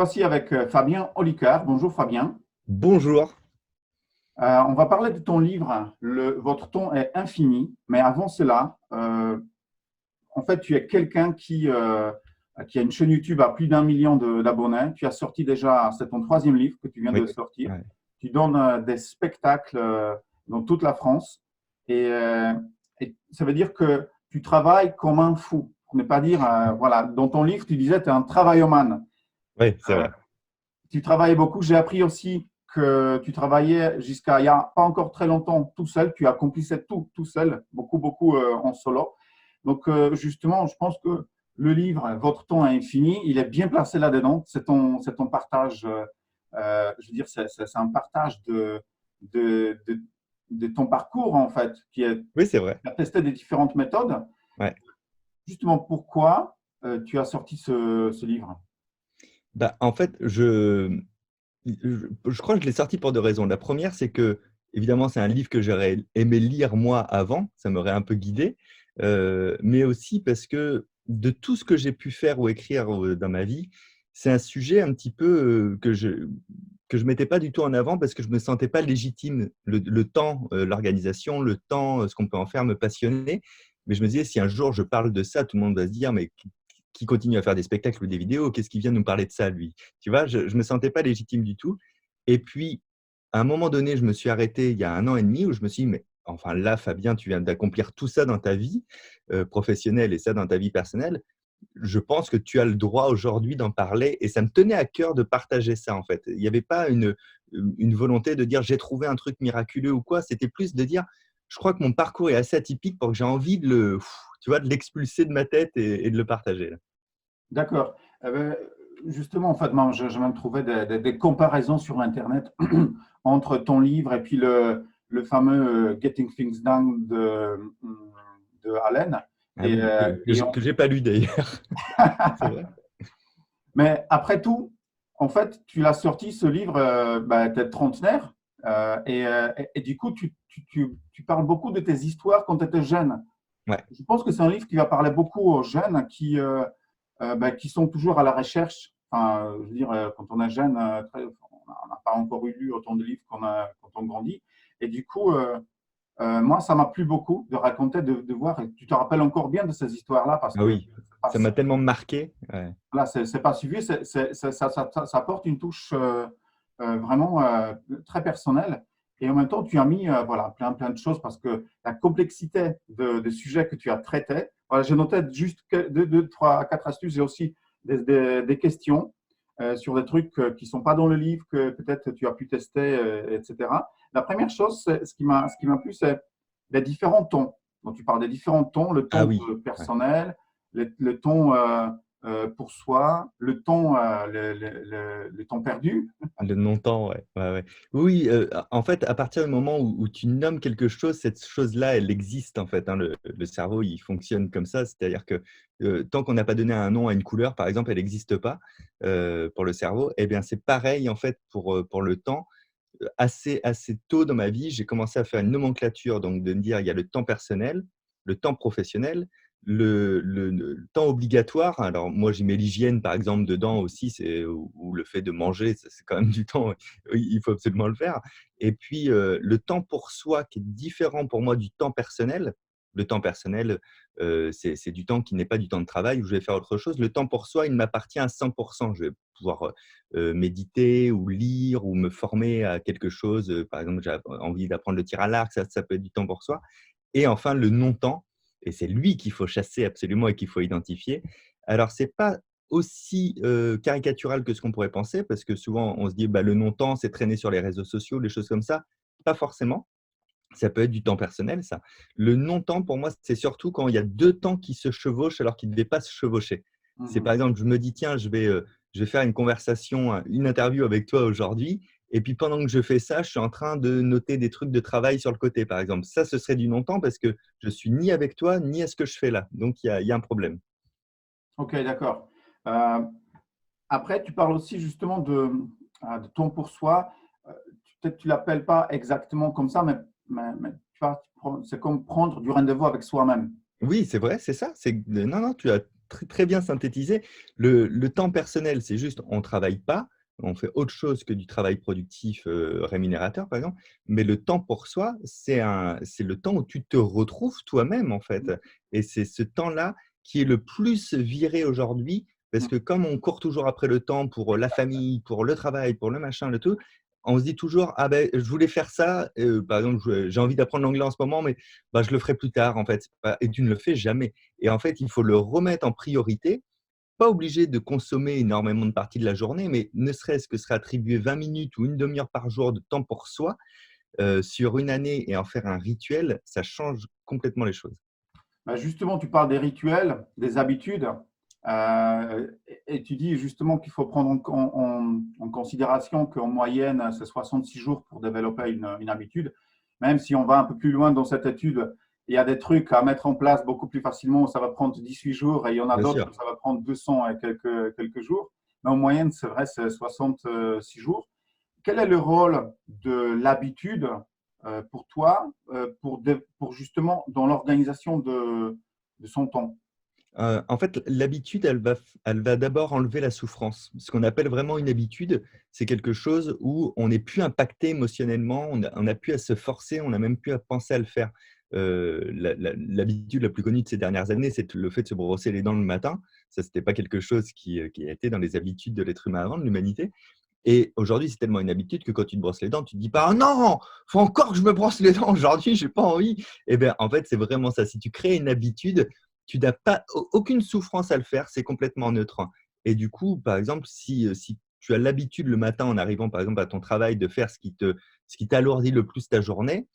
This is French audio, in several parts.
fois-ci avec Fabien Olicard. Bonjour Fabien. Bonjour. On va parler de ton livre, Votre ton est infini. Mais avant cela, en fait, tu es quelqu'un qui a une chaîne YouTube à plus d'1 million d'abonnés. Tu as sorti déjà, c'est ton troisième livre que tu viens Oui, de sortir. ouais. Tu donnes des spectacles dans toute la France. Et, euh, et ça veut dire que tu travailles comme un fou. Pour ne pas dire, voilà, dans ton livre, tu disais que tu es un travaillomane. Oui, c'est vrai. Tu travailles beaucoup. J'ai appris aussi que tu travaillais jusqu'à il n'y a pas encore très longtemps tout seul. Tu accomplissais tout seul, beaucoup en solo. Donc, justement, je pense que le livre, Votre temps est infini, il est bien placé là-dedans. C'est ton partage, je veux dire, c'est un partage de, de, de ton parcours, en fait, Oui, c'est vrai. qui a testé des différentes méthodes. Ouais. Justement, pourquoi tu as sorti ce livre? Bah, en fait, je crois que je l'ai sorti pour deux raisons. La première, c'est que, évidemment, c'est un livre que j'aurais aimé lire moi avant, ça m'aurait un peu guidé, mais aussi parce que de tout ce que j'ai pu faire ou écrire dans ma vie, c'est un sujet un petit peu que je mettais pas du tout en avant parce que je me sentais pas légitime. Le temps, l'organisation, le temps, ce qu'on peut en faire me passionnait. Mais je me disais, si un jour je parle de ça, tout le monde va se dire, mais qui continue à faire des spectacles ou des vidéos, qu'est-ce qui vient nous parler de ça, lui? Tu vois, je ne me sentais pas légitime du tout. Et puis, à un moment donné, je me suis arrêté il y a 1 an et demi où je me suis dit, mais enfin là, Fabien, tu viens d'accomplir tout ça dans ta vie professionnelle et ça dans ta vie personnelle. Je pense que tu as le droit aujourd'hui d'en parler et ça me tenait à cœur de partager ça en fait. Il n'y avait pas une volonté de dire j'ai trouvé un truc miraculeux ou quoi, c'était plus de dire je crois que mon parcours est assez atypique pour que j'ai envie tu vois, de l'expulser de ma tête et de le partager, là. D'accord. Justement, en fait, moi, j'ai même trouvé des comparaisons sur Internet entre ton livre et puis le fameux Getting Things Done de Allen. Ah Et, oui, euh, et on- que j'ai pas lu d'ailleurs. C'est vrai. mais après tout, en fait, tu l'as sorti, ce livre, tu es trentenaire, et du coup, tu parles beaucoup de tes histoires quand tu étais jeune. Ouais. Je pense que c'est un livre qui va parler beaucoup aux jeunes qui sont toujours à la recherche. Enfin, je veux dire, quand on est jeune, on n'a pas encore lu autant de livres quand on grandit. Et du coup, moi, ça m'a plu beaucoup de raconter, de voir. Et tu te rappelles encore bien de ces histoires-là parce Ah que oui, c'est pas ça m'a suivi. tellement marqué. Ouais. Voilà, c'est pas suivi. Ça apporte une touche vraiment très personnelle. Et en même temps, tu as mis voilà, plein de choses parce que la complexité de sujets que tu as traités. Voilà, j'ai noté juste deux, trois, quatre astuces. J'ai aussi des questions sur des trucs qui ne sont pas dans le livre, que peut-être tu as pu tester, etc. La première chose, ce qui m'a plu, c'est les différents tons. Donc, tu parles des différents tons, le Ah ton oui, ouais. personnel, le ton pour soi, le temps perdu. Le non-temps, ouais, ouais, ouais. Oui, en fait, à partir du moment où tu nommes quelque chose, cette chose-là, elle existe, en fait, hein. Le cerveau, il fonctionne comme ça. C'est-à-dire que, tant qu'on n'a pas donné un nom à une couleur, par exemple, elle n'existe pas, pour le cerveau. Eh bien, c'est pareil, en fait, pour le temps. Assez tôt dans ma vie, j'ai commencé à faire une nomenclature, donc de me dire, il y a le temps personnel, le temps professionnel, le temps obligatoire. Alors moi, j'y mets l'hygiène, par exemple, dedans aussi, ou le fait de manger, ça, c'est quand même du temps, oui, il faut absolument le faire. Et puis, le temps pour soi qui est différent pour moi du temps personnel. Le temps personnel, c'est du temps qui n'est pas du temps de travail où je vais faire autre chose. Le temps pour soi, il m'appartient à 100%. Je vais pouvoir méditer ou lire ou me former à quelque chose. Par exemple, j'ai envie d'apprendre le tir à l'arc, ça peut être du temps pour soi. Et enfin, le non-temps, et c'est lui qu'il faut chasser absolument et qu'il faut identifier. Alors, ce n'est pas aussi caricatural que ce qu'on pourrait penser, parce que souvent, on se dit, bah, le non-temps, c'est traîner sur les réseaux sociaux, des choses comme ça. Pas forcément. Ça peut être du temps personnel, ça. Le non-temps, pour moi, c'est surtout quand il y a deux temps qui se chevauchent alors qu'ils ne devaient pas se chevaucher. C'est par Mhm. exemple, je me dis, tiens, je vais faire une conversation, une interview avec toi aujourd'hui, et puis pendant que je fais ça, je suis en train de noter des trucs de travail sur le côté, par exemple. Ça, ce serait du non-temps parce que je suis ni avec toi, ni à ce que je fais là. Donc, il y a un problème. Ok, d'accord. Euh, Après, tu parles aussi justement de ton pour soi. Peut-être tu l'appelles pas exactement comme ça, mais c'est comme prendre du rendez-vous avec soi-même. Oui, c'est vrai, c'est ça. Non, non, très, très bien synthétisé. Le temps personnel, c'est juste, on ne travaille pas, on fait autre chose que du travail productif rémunérateur, par exemple. Mais le temps pour soi, c'est le temps où tu te retrouves toi-même, en fait. Et c'est ce temps-là qui est le plus viré aujourd'hui, parce que comme on court toujours après le temps pour la famille, pour le travail, pour le machin, le tout, on se dit toujours, ah ben, je voulais faire ça, par exemple, j'ai envie d'apprendre l'anglais en ce moment, mais bah, je le ferai plus tard, en fait. Et tu ne le fais jamais. Et en fait, il faut le remettre en priorité, pas obligé de consommer énormément de parties de la journée, mais ne serait-ce que se attribuer 20 minutes ou une demi-heure par jour de temps pour soi sur une année et en faire un rituel, ça change complètement les choses. Bah, justement, tu parles des rituels, des habitudes, et tu dis justement qu'il faut prendre en considération qu'en moyenne, c'est 66 jours pour développer une habitude. Même si on va un peu plus loin dans cette étude, il y a des trucs à mettre en place beaucoup plus facilement, ça va prendre 18 jours, et il y en a Bien d'autres sûr. où ça va prendre 200 et quelques jours. Mais en moyenne, c'est vrai, c'est 66 jours. Quel est le rôle de l'habitude pour toi, pour justement dans l'organisation de son temps? En fait, l'habitude, elle va d'abord enlever la souffrance. Ce qu'on appelle vraiment une habitude, c'est quelque chose où on n'est plus impacté émotionnellement, on n'a plus à se forcer, on n'a même plus à penser à le faire. L'habitude la plus connue de ces dernières années, c'est le fait de se brosser les dents le matin. Ça, c'était pas quelque chose qui était dans les habitudes de l'être humain avant, de l'humanité. Et aujourd'hui, c'est tellement une habitude que quand tu te brosses les dents, tu te dis pas: «Ah non, faut encore que je me brosse les dents aujourd'hui, j'ai pas envie». Et bien, en fait, c'est vraiment ça. Si tu crées une habitude, tu n'as pas aucune souffrance à le faire, c'est complètement neutre. Et du coup, par exemple, si tu as l'habitude le matin en arrivant, par exemple, à ton travail, de faire ce qui t'alourdit le plus ta journée,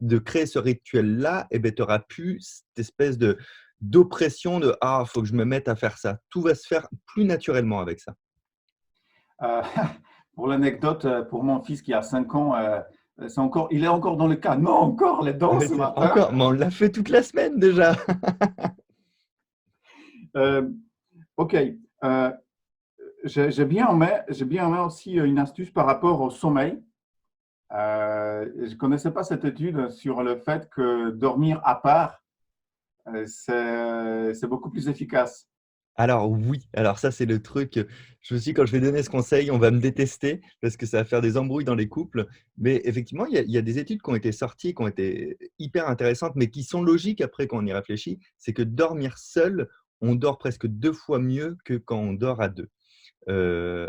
de créer ce rituel-là, et ben, tu auras plus cette espèce d'oppression de: «Ah, faut que je me mette à faire ça». Tout va se faire plus naturellement avec ça. Euh, pour l'anecdote, pour mon fils qui a 5 ans, il est encore dans le cas. Non, encore les dents Ouais, ce c'est matin. encore, mais on l'a fait toute la semaine déjà. Euh, ok. Euh, j'ai bien aimé aussi une astuce par rapport au sommeil. Je ne connaissais pas cette étude sur le fait que dormir à part, c'est beaucoup plus efficace. Alors oui, alors ça c'est le truc, je me suis dit quand je vais donner ce conseil, on va me détester parce que ça va faire des embrouilles dans les couples. Mais effectivement, il y a des études qui ont été sorties, qui ont été hyper intéressantes, mais qui sont logiques après quand on y réfléchit. C'est que dormir seul, on dort presque 2 fois mieux que quand on dort à 2.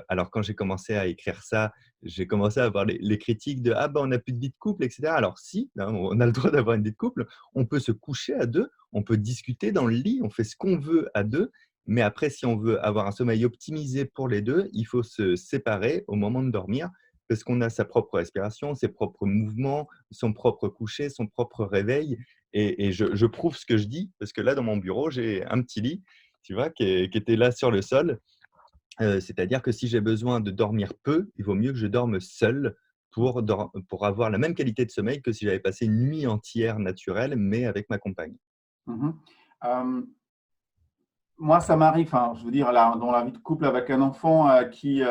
Alors quand j'ai commencé à écrire ça, j'ai commencé à avoir les critiques de: «Ah bah, on n'a plus de vie de couple» et cetera. Alors si, hein, on a le droit d'avoir une vie de couple, on peut se coucher à 2, on peut discuter dans le lit, on fait ce qu'on veut à 2. Mais après si on veut avoir un sommeil optimisé pour les 2, il faut se séparer au moment de dormir parce qu'on a sa propre respiration, ses propres mouvements, son propre coucher, son propre réveil et je prouve ce que je dis parce que là dans mon bureau, j'ai un petit lit, tu vois, qui était là sur le sol. C'est-à-dire que si j'ai besoin de dormir peu, il vaut mieux que je dorme seul pour avoir la même qualité de sommeil que si j'avais passé une nuit entière naturelle, mais avec ma compagne. Mhm. Euh, Moi, ça m'arrive, hein, je veux dire, là, dans la vie de couple avec un enfant qui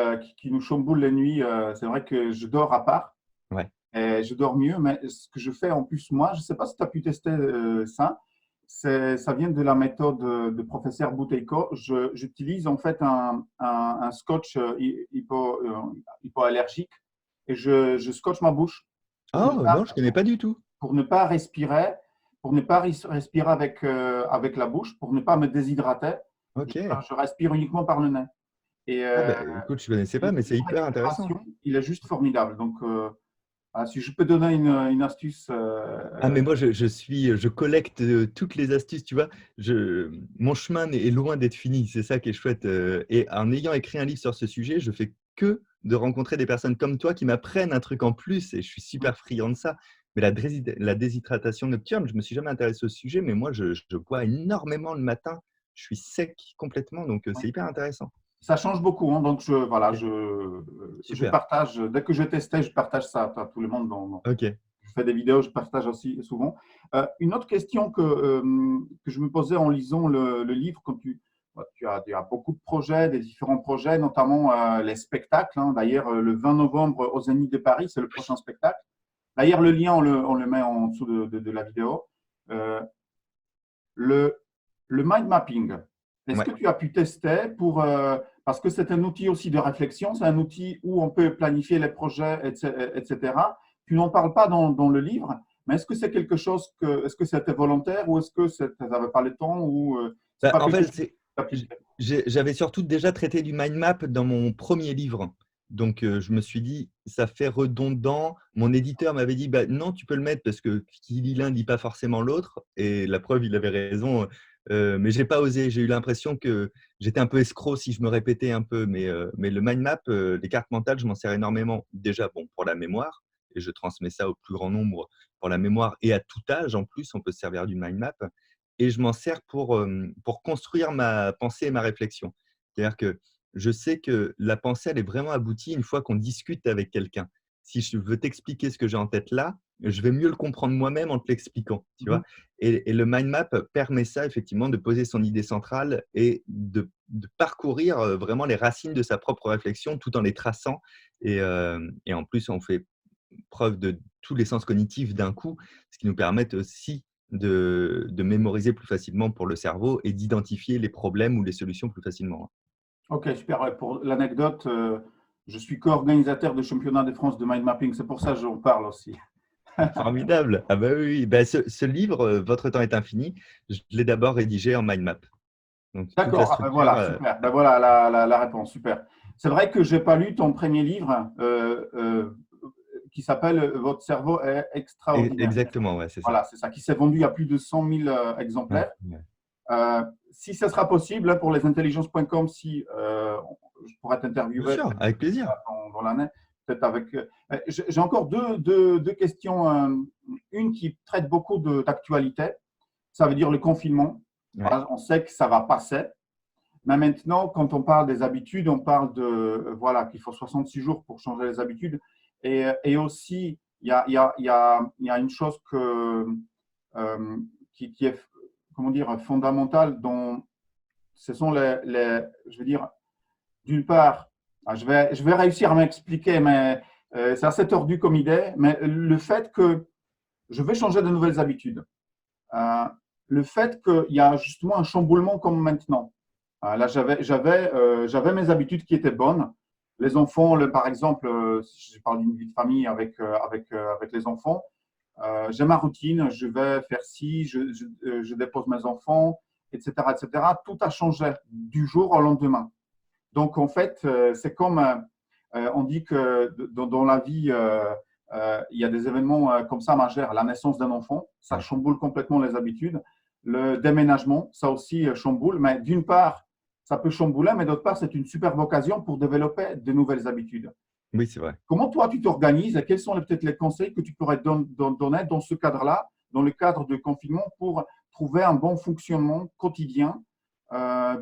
nous chamboule les nuits, c'est vrai que je dors à part Ouais. et je dors mieux. Mais ce que je fais en plus, moi, je ne sais pas si tu as pu tester ça, ça vient de la méthode de professeur Bouteiko. J'utilise en fait un scotch hypoallergique et je scotche ma bouche pour ne Oh pas, non, je ne connais pas du tout. pour ne pas respirer, pour ne pas respirer avec la bouche, pour ne pas me déshydrater. OK. Je respire uniquement par le nez. Et, Ah bah, écoute, je ne connaissais pas, mais c'est pour hyper intéressant. récupération, il est juste formidable. Donc, voilà, si je peux donner une astuce, Ah mais moi je collecte, toutes les astuces, tu vois? Mon chemin est loin d'être fini, c'est ça qui est chouette, et en ayant écrit un livre sur ce sujet, je fais que de rencontrer des personnes comme toi qui m'apprennent un truc en plus et je suis super friand de ça. Mais la déshydratation nocturne, je me suis jamais intéressé au sujet, mais moi je bois énormément le matin, je suis sec complètement, donc c'est hyper intéressant. ça change beaucoup. Hein. Donc, voilà, OK, je super. partage, dès que je testais, je partage ça à tout le monde. OK. Je fais des vidéos, je partage aussi souvent. Une autre question que je me posais en lisant le livre, quand tu as beaucoup de projets, des différents projets, notamment les spectacles. Hein. D'ailleurs, le 20 novembre au Zénith de Paris, c'est le prochain spectacle. D'ailleurs, le lien, on le met en dessous de la vidéo. Euh, le, le mind mapping, Est-ce Ouais. que tu as pu tester parce que c'est un outil aussi de réflexion, c'est un outil où on peut planifier les projets, etc. Tu n'en parles pas dans le livre, mais est-ce que c'est quelque chose est-ce que c'était volontaire ou est-ce que tu n'avais pas le temps ou c'est Bah, pas en quelque fait, chose que tu appliquais? j'avais surtout déjà traité du mind map dans mon premier livre. Donc, je me suis dit, ça fait redondant. Mon éditeur m'avait dit, bah, non, tu peux le mettre parce que qui lit l'un ne lit pas forcément l'autre. Et la preuve, il avait raison. Mais j'ai pas osé. J'ai eu l'impression que j'étais un peu escroc si je me répétais un peu. Mais le mind map, les cartes mentales, je m'en sers énormément. Déjà, bon, pour la mémoire. Et je transmets ça au plus grand nombre pour la mémoire et à tout âge. En plus, on peut se servir du mind map. Et je m'en sers pour construire ma pensée et ma réflexion. C'est-à-dire que je sais que la pensée, elle est vraiment aboutie une fois qu'on discute avec quelqu'un. Si je veux t'expliquer ce que j'ai en tête là, je vais mieux le comprendre moi-même en te l'expliquant, tu Mhm. vois. Et le mind map permet ça, effectivement, de poser son idée centrale et de parcourir vraiment les racines de sa propre réflexion tout en les traçant. Et en plus, on fait preuve de tous les sens cognitifs d'un coup, ce qui nous permet aussi de mémoriser plus facilement pour le cerveau et d'identifier les problèmes ou les solutions plus facilement. Ok, super. Ouais, pour l'anecdote, je suis co-organisateur de championnat de France de mind mapping, c'est pour ça que j'en parle aussi. Formidable. Ah bah oui, oui. Bah, ce livre, Votre temps est infini, je l'ai d'abord rédigé en mind map. Donc toute la D'accord, ah ben structure, voilà, super. Ben voilà la réponse, super. C'est vrai que je n'ai pas lu ton premier livre qui s'appelle Votre cerveau est extraordinaire. exactement, ouais, c'est ça. Voilà, c'est ça, qui s'est vendu à plus de 100 000 Ouais, exemplaires. ouais. Si ce sera possible, hein, pour lesintelligences.com, si je pourrais Bien t'interviewer sûr, avec plaisir. dans l'année, peut-être avec. J'ai encore deux questions. Une qui traite beaucoup d'actualité, ça veut dire le confinement. Ouais. Voilà, on sait que ça va passer. Mais maintenant, quand on parle des habitudes, on parle de voilà qu'il faut 66 jours pour changer les habitudes. Et aussi, il y a une chose euh, qui est comment dire fondamentale dont ce sont je veux dire, d'une part, je vais réussir à m'expliquer, mais c'est assez tordu comme idée, mais le fait que je vais changer de nouvelles habitudes, euh, le fait qu'il y a justement un chamboulement comme maintenant. Là, j'avais mes habitudes qui étaient bonnes. Les enfants, par exemple, si je parle d'une vie de famille avec les enfants, j'ai ma routine, je vais faire ci, je dépose mes enfants, etc., etc. Tout a changé du jour au lendemain. Donc, en fait, c'est comme on dit que dans la vie, il y a des événements comme ça majeurs. La naissance d'un enfant, ça Ouais. chamboule complètement les habitudes. Le déménagement, ça aussi chamboule. Mais d'une part, ça peut chambouler, mais d'autre part, c'est une superbe occasion pour développer de nouvelles habitudes. Oui, c'est vrai. Comment toi, tu t'organises et quels sont peut-être les conseils que tu pourrais donner dans ce cadre-là, dans le cadre de confinement, pour trouver un bon fonctionnement quotidien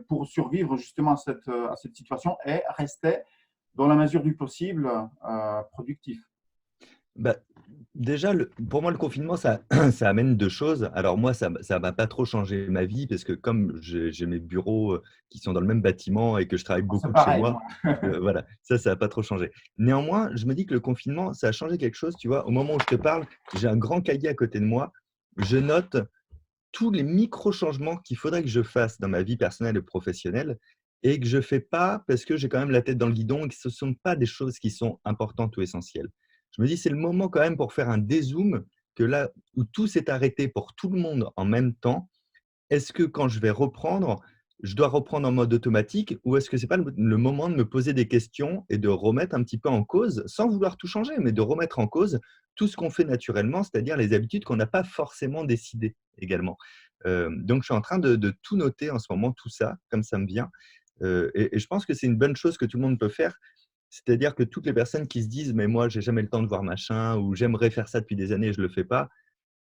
pour survivre justement à cette situation et rester, dans la mesure du possible, productif? Bah, déjà, pour moi, le confinement, ça, ça amène deux choses. Alors moi, ça ne m'a pas trop changé ma vie parce que comme j'ai mes bureaux qui sont dans le même bâtiment et que je travaille C'est beaucoup de chez pareil, moi, moi. voilà, ça n'a pas trop changé. Néanmoins, je me dis que le confinement, ça a changé quelque chose. Tu vois, au moment où je te parle, j'ai un grand cahier à côté de moi. Je note tous les micro-changements qu'il faudrait que je fasse dans ma vie personnelle et professionnelle et que je ne fais pas parce que j'ai quand même la tête dans le guidon et que ce ne sont pas des choses qui sont importantes ou essentielles. Je me dis, c'est le moment quand même pour faire un dézoom, que là où tout s'est arrêté pour tout le monde en même temps, est-ce que quand je vais reprendre, je dois reprendre en mode automatique ou est-ce que ce n'est pas le moment de me poser des questions et de remettre un petit peu en cause, sans vouloir tout changer, mais de remettre en cause tout ce qu'on fait naturellement, c'est-à-dire les habitudes qu'on n'a pas forcément décidées également. Donc, je suis en train de tout noter en ce moment, tout ça, comme ça me vient. Et je pense que c'est une bonne chose que tout le monde peut faire. C'est-à-dire que toutes les personnes qui se disent «Mais moi, j'ai jamais le temps de voir machin» ou «J'aimerais faire ça depuis des années et je ne le fais pas»,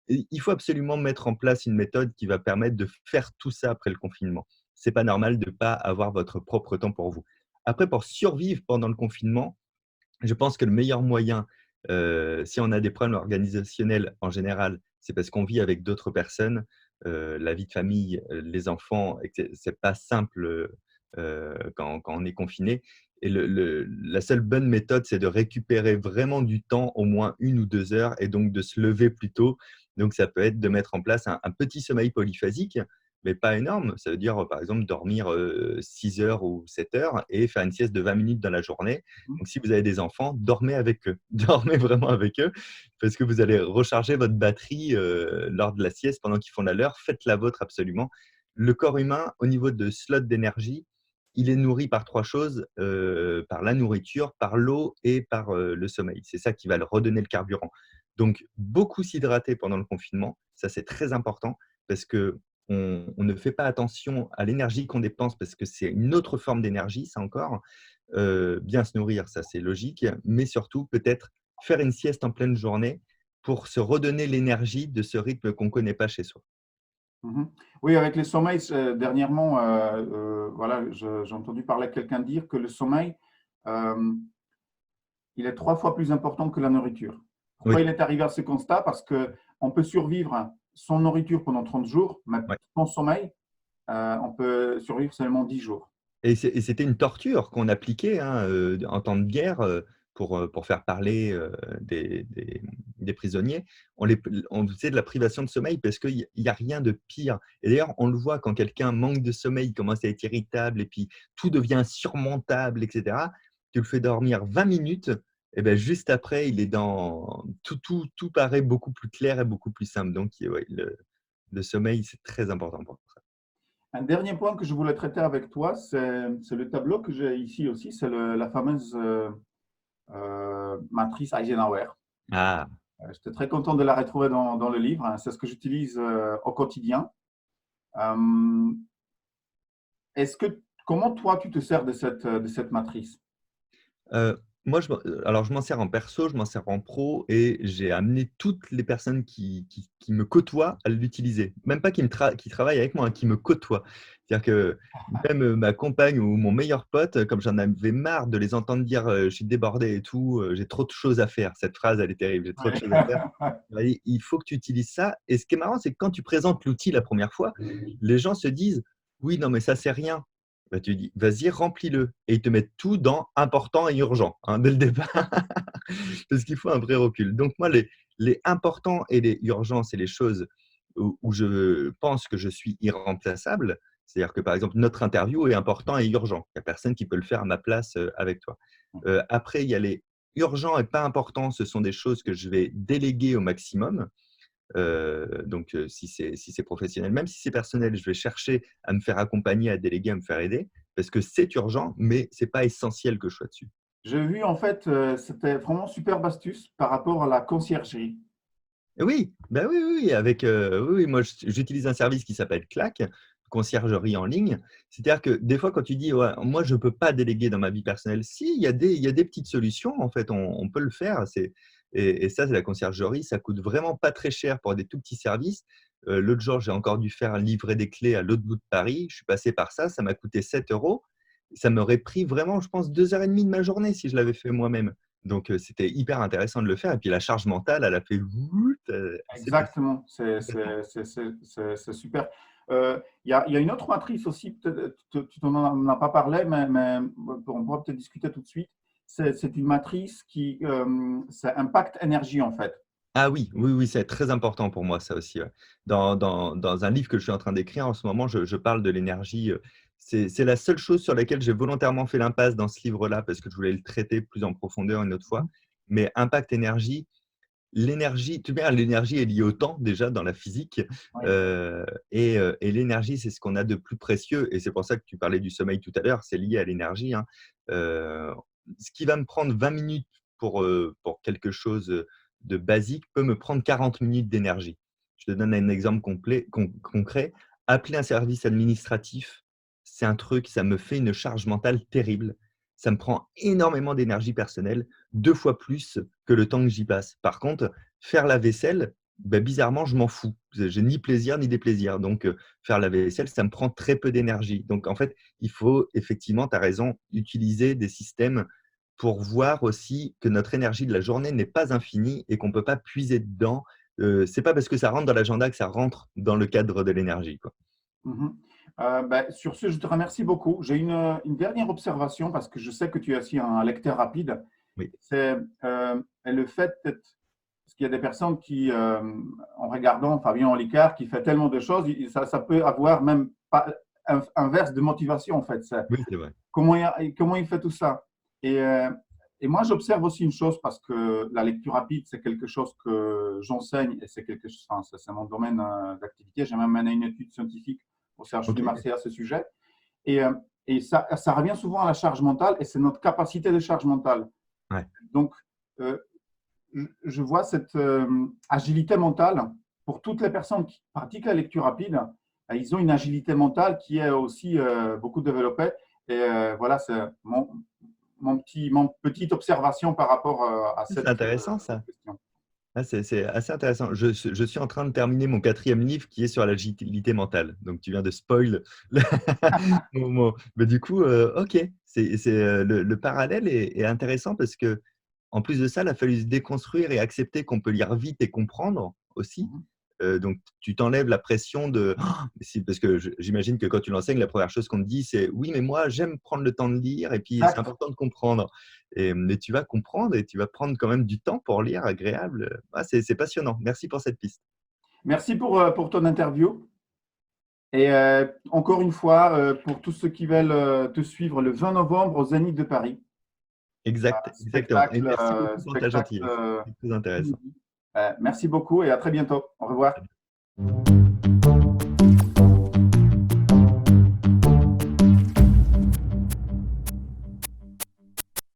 il faut absolument mettre en place une méthode qui va permettre de faire tout ça après le confinement. C'est pas normal de ne pas avoir votre propre temps pour vous. Après, pour survivre pendant le confinement, je pense que le meilleur moyen, si on a des problèmes organisationnels en général, c'est parce qu'on vit avec d'autres personnes. La vie de famille, les enfants, et que c'est pas simple quand on est confiné. Et la seule bonne méthode, c'est de récupérer vraiment du temps, au moins 1 ou 2 heures, et donc de se lever plus tôt. Donc, ça peut être de mettre en place un petit sommeil polyphasique. mais pas énorme. Ça veut dire, par exemple, dormir 6 heures ou 7 heures et faire une sieste de 20 minutes dans la journée. Mhm. Donc, si vous avez des enfants, dormez avec eux. Dormez vraiment avec eux parce que vous allez recharger votre batterie lors de la sieste pendant qu'ils font la leur. Faites la vôtre absolument. Le corps humain, au niveau de slot d'énergie, il est nourri par trois choses, par la nourriture, par l'eau et par le sommeil. C'est ça qui va le redonner le carburant. Donc, beaucoup s'hydrater pendant le confinement, ça c'est très important parce qu'on ne fait pas attention à l'énergie qu'on dépense parce que c'est une autre forme d'énergie, ça encore. Bien se nourrir, ça c'est logique, mais surtout peut-être faire une sieste en pleine journée pour se redonner l'énergie de ce rythme qu'on ne connaît pas chez soi. Mhm. Oui, avec les sommeils, dernièrement, voilà, j'ai entendu parler quelqu'un dire que le sommeil, euh, il est 3 fois plus important que la nourriture. Pourquoi Oui, il est arrivé à ce constat? Parce qu'on peut survivre sans nourriture pendant 30 jours, mais ouais. sans sommeil, on peut survivre seulement 10 jours. Et c'était une torture qu'on appliquait hein, en temps de guerre pour faire parler des prisonniers. On faisait de la privation de sommeil parce qu'il n'y a rien de pire. Et d'ailleurs, on le voit quand quelqu'un manque de sommeil, il commence à être irritable et puis tout devient insurmontable, etc. Tu le fais dormir 20 minutes, et ben juste après, il est dans… Tout paraît beaucoup plus clair et beaucoup plus simple. Donc, ouais, le sommeil, c'est très important pour ça. Un dernier point que je voulais traiter avec toi, c'est le tableau que j'ai ici aussi, c'est la fameuse matrice Eisenhower. Ah, J'étais très content de la retrouver dans le livre, hein. C'est ce que j'utilise au quotidien. Euh, comment toi, tu te sers de cette matrice? Heu, moi, alors je m'en sers en perso, je m'en sers en pro et j'ai amené toutes les personnes qui me côtoient à l'utiliser. Même pas qui travaillent avec moi, hein, qui me côtoient. C'est-à-dire que même, ma compagne ou mon meilleur pote, comme j'en avais marre de les entendre dire, «Je suis débordé et tout, j'ai trop de choses à faire». Cette phrase, elle est terrible, «J'ai trop de Ouais. choses à faire». Il m'a dit: «Il faut que tu utilises ça» et ce qui est marrant, c'est que quand tu présentes l'outil la première fois, les gens se disent: «Oui, non, mais ça, c'est rien». Bah, tu dis: «Vas-y, remplis-le» et ils te mettent tout dans important et urgent, hein, dès le départ, parce qu'il faut un vrai recul. Donc moi, les importants et les urgents, c'est les choses où je pense que je suis irremplaçable. C'est-à-dire que, par exemple, notre interview est important et urgent. Il y a personne qui peut le faire à ma place, avec toi. Après, il y a les urgents et pas importants, ce sont des choses que je vais déléguer au maximum. Donc, si c'est professionnel, même si c'est personnel, je vais chercher à me faire accompagner, à déléguer, à me faire aider, parce que c'est urgent, mais c'est pas essentiel que je sois dessus. J'ai vu, en fait, c'était vraiment superbe astuce par rapport à la conciergerie. Oui, bah, oui, oui, oui, avec, oui, oui, moi j'utilise un service qui s'appelle Clack, conciergerie en ligne. C'est-à-dire que des fois quand tu dis: «Ouais, moi je peux pas déléguer dans ma vie personnelle», si, il y a des petites solutions en fait, on peut le faire. Et ça, c'est la conciergerie, ça coûte vraiment pas très cher pour des tout petits services. L'autre jour, j'ai encore dû faire livrer des clés à l'autre bout de Paris. Je suis passé par ça m'a coûté 7 €. Ça m'aurait pris vraiment, je pense, 2 heures et demie de ma journée si je l'avais fait moi-même. Donc, c'était hyper intéressant de le faire et puis la charge mentale, elle a fait «wout», c'est passé Exactement, complètement. c'est super. Il y a une autre matrice aussi, peut-être, tu n'en as pas parlé, mais on pourra peut-être discuter tout de suite. C'est une matrice c'est impact énergie en fait. Ah oui, oui, oui, c'est très important pour moi ça aussi, ouais. Dans un livre que je suis en train d'écrire en ce moment, je parle de l'énergie, c'est la seule chose sur laquelle j'ai volontairement fait l'impasse dans ce livre-là parce que je voulais le traiter plus en profondeur une autre fois. Mais impact énergie, l'énergie, tu vois, l'énergie est liée au temps déjà dans la physique, Oui. et l'énergie, c'est ce qu'on a de plus précieux et c'est pour ça que tu parlais du sommeil tout à l'heure, c'est lié à l'énergie, hein. Heu, Ce qui va me prendre 20 minutes pour quelque chose, de basique peut me prendre 40 minutes d'énergie. Je te donne un exemple concret. Appeler un service administratif, c'est un truc, ça me fait une charge mentale terrible. Ça me prend énormément d'énergie personnelle, 2 fois plus que le temps que j'y passe. Par contre, faire la vaisselle, bah, bizarrement, je m'en fous. J'ai ni plaisir ni déplaisir. Donc, faire la vaisselle, ça me prend très peu d'énergie. Donc, en fait, il faut effectivement, tu as raison, utiliser des systèmes pour voir aussi que notre énergie de la journée n'est pas infinie et qu'on ne peut pas puiser dedans. C'est pas parce que ça rentre dans l'agenda que ça rentre dans le cadre de l'énergie, quoi. Mhm. Ben, sur ce, je te remercie beaucoup. J'ai une dernière observation parce que je sais que tu es aussi un lecteur rapide. Oui. C'est le fait Parce qu'il y a des personnes qui, en regardant Fabien Olicard, qui fait tellement de choses, ça peut avoir même pas un verse de motivation, en fait. Oui, c'est vrai. Comment il fait tout ça? Et, euh, et moi, j'observe aussi une chose parce que la lecture rapide, c'est quelque chose que j'enseigne et c'est quelque chose, enfin, c'est mon domaine d'activité. J'ai même mené une étude scientifique au CHU de Ok. Marseille à ce sujet. Et, euh, et ça revient souvent à la charge mentale et c'est notre capacité de charge mentale. Ouais. Donc, euh, je vois cette agilité mentale pour toutes les personnes qui pratiquent la lecture rapide. Ils ont une agilité mentale qui est aussi beaucoup développée. Et voilà, c'est mon petite observation par rapport à C'est cette intéressant ça. question. Ah, c'est assez intéressant. Je suis en train de terminer mon 4e livre qui est sur l'agilité mentale. Donc, tu viens de spoil. Mais du coup, ok, le parallèle est intéressant parce que, en plus de ça, il a fallu se déconstruire et accepter qu'on peut lire vite et comprendre aussi. Mhm. Donc, tu t'enlèves la pression de… Parce que j'imagine que quand tu l'enseignes, la première chose qu'on te dit, c'est oui, mais moi, j'aime prendre le temps de lire et puis c'est Exact. important de comprendre. Mais tu vas comprendre et tu vas prendre quand même du temps pour lire agréable. Ah, c'est passionnant. Merci pour cette piste. Merci pour ton interview. Et encore une fois, pour tous ceux qui veulent te suivre le 20 novembre au Zénith de Paris, Exactement. Et spectacle, merci beaucoup pour ta spectacle gentillesse. C'est très intéressant. inédit. Merci beaucoup et à très bientôt. Au revoir.